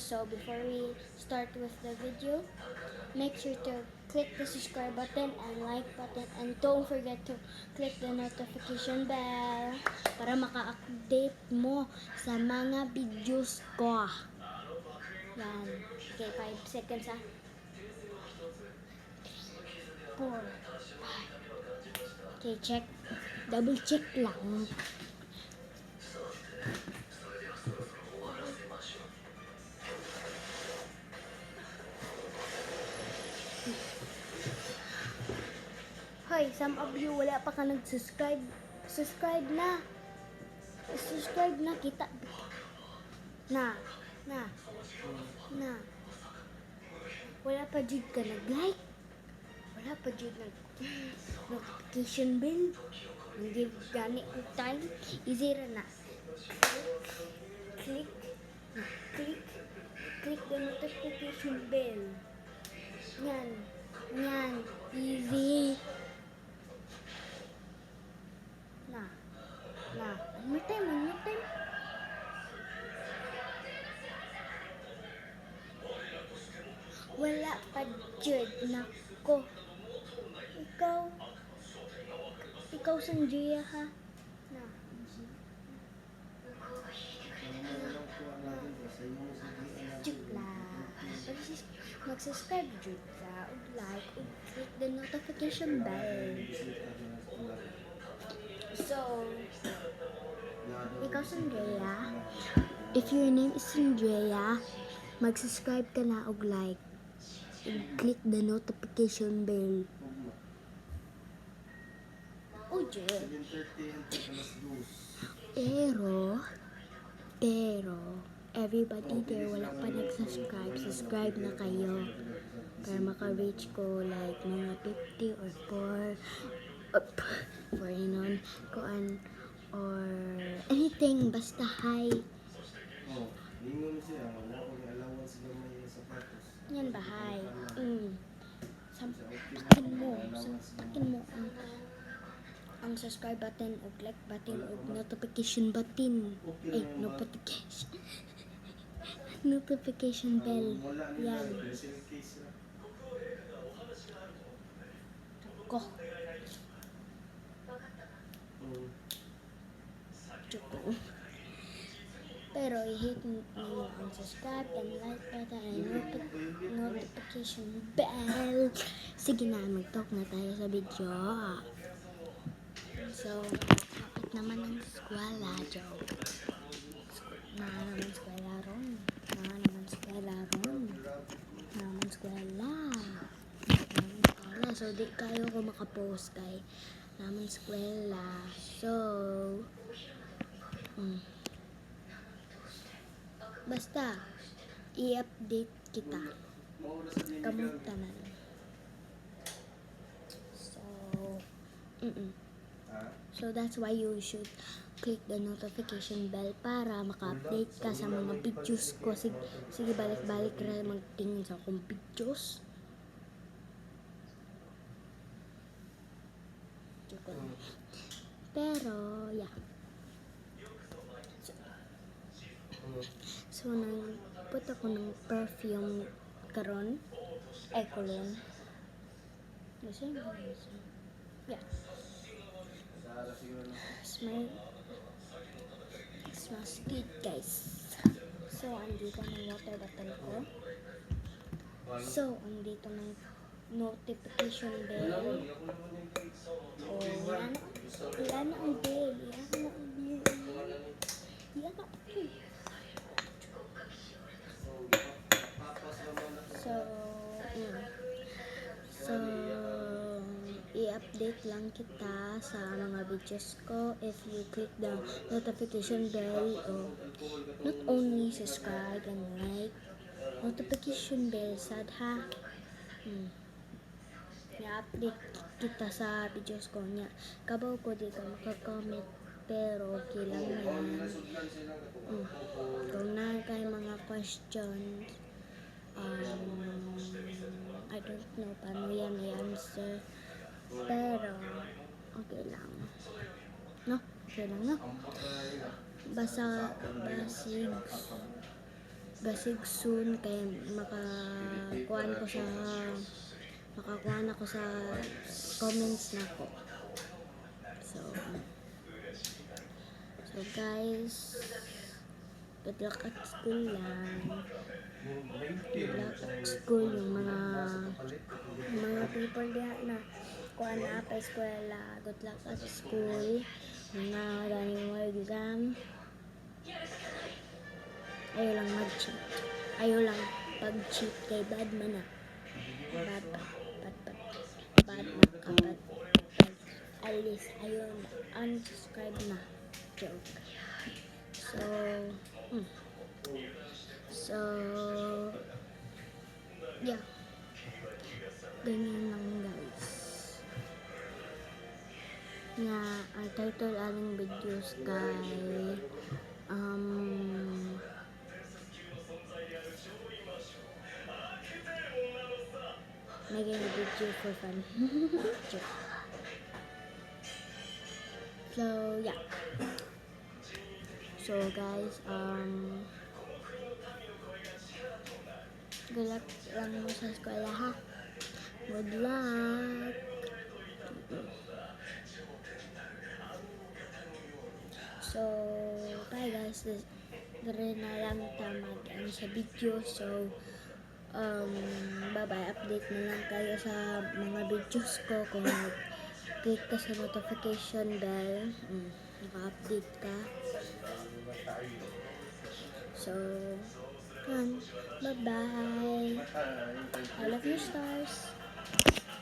So before we start with the video, make sure to click the subscribe button and like button, and don't forget to click the notification bell para maka-update mo sa mga videos ko. Yan. Okay, 5 seconds ah. 4, 5. Okay, check. Double check lang. Hoy, some of you wala pa ka nag-subscribe. Subscribe na. Subscribe na kita. Na. Wala pa jud ka nag-like. Wala pa jud notification bell. Hindi gani ko time. Easy ra na. Click the notification bell. Yan. Easy. Na. One more time. Wala pa jud nako. Ikaw Sanjaya ha. Na. Jud lang. Mag-subscribe jud ka, ug like, ug click the notification bell. So, ikaw Sanjaya, if your name is Sanjaya, mag-subscribe ka na ug like, ug click the notification bell. Pero, everybody there wala pa nag-subscribe, subscribe na kayo para maka-reach ko like mga 50 or 4 nun, kuan, or anything, basta hi. Yan ba, hi? Sampakin mo ang subscribe button o like button o notification button. Notification bell. Yan. Ko. Pero i-hit mo ang subscribe and like button and notification bell. Sige na, mag-talk na tayo sa video. So, kapit naman ang eskwela, joke. Eskwela ron. So, di kayo ko makapost kay naman eskwela. So, basta, i-update kita. Kamusta na lang. So that's why you should click the notification bell para maka-update ka sa mga videos ko. Sige, balik-balik ra magtingin sa akong videos. Pero, yeah. So nagput ako ng perfume karon. Cologne. Yeah. Smells good, guys. So, andito ng water bottle ko. So, andito ng notification bell. Yan ang bell. So, i-update lang kita sa mga videos ko if you click the notification bell. Not only subscribe and like, notification bell sad ha. I-update kita sa videos ko niya. Kabaw ko di ka maka-comment, pero okay lang yan. Kung na kayo mga questions, I don't know paano yan i-answer, pero okay lang. Okay lang, no? Basig basig soon kay makakuha na ko sa comments na ko. So guys, good luck at school lang. Good luck at school yung mga people diha na kuha na pa eskwela. Good luck at school. Mga galing mo exam. Ayaw lang mag-cheat. Ayaw lang pag-cheat kay bad man na. Bad na kapag alis. Ayaw na. Unsubscribe na. Joke. So, yeah. Ganyan lang guys. Nga, ang title aling videos kay making a video for fun. Joke. So, yeah. So, guys, good luck lang mo sa eskwela, ha? Good luck! So, bye guys. Dire na lang tamad ang sa video. So, bye-bye. Update na lang kayo sa mga videos ko. Kung click ka sa notification bell, naka-update ka. So, bye-bye. I love you, stars.